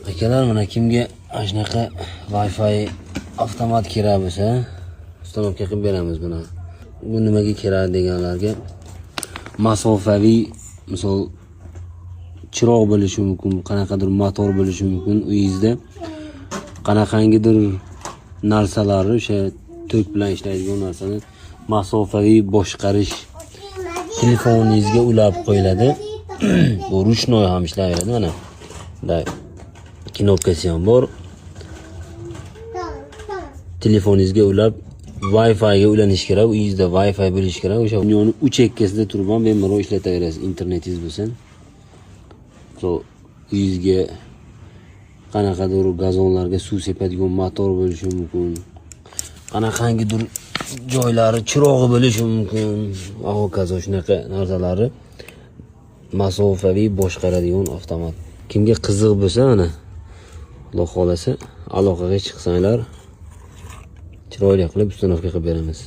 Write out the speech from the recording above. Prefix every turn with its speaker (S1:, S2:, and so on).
S1: Akalar, mana kimga shunaqa Wi-Fi avtomat kerak bo'lsa, ustanovka qilib beramiz buni. Bu nimaga kerak deganlarga, masofaviy, misol chiroq bo'lishi mumkin, qanaqadir motor bo'lishi mumkin, uyingizda qanaqangidir narsalarni o'sha tok bilan ishlaydigan narsani masofaviy boshqarish telefoningizga ulab qo'yiladi. Bu ruchnoy ham ishlayveradi mana. Bunday knopkasi ham bor. Telefoningizga ulab Wi-Fi ga ulanish kerak. Uyingizda Wi-Fi bo'lishi kerak. O'sha dunyoni 3 chekkasida turib ham bemalol ishlataverasiz, internetingiz bo'lsa. Uyingizga qanaqadir gazonlarga suv sepadigan motor bo'lishi mumkin. Qanaqangidir joylari chirog'i bo'lishi mumkin. Hokazo shunaqa narsalarni masofaviy boshqaradigan avtomat. Kimga qiziq bo'lsa, mana Alloh xolasa aloqaga chiqsanglar, chiroyli qilib ustanovka qilib beramiz.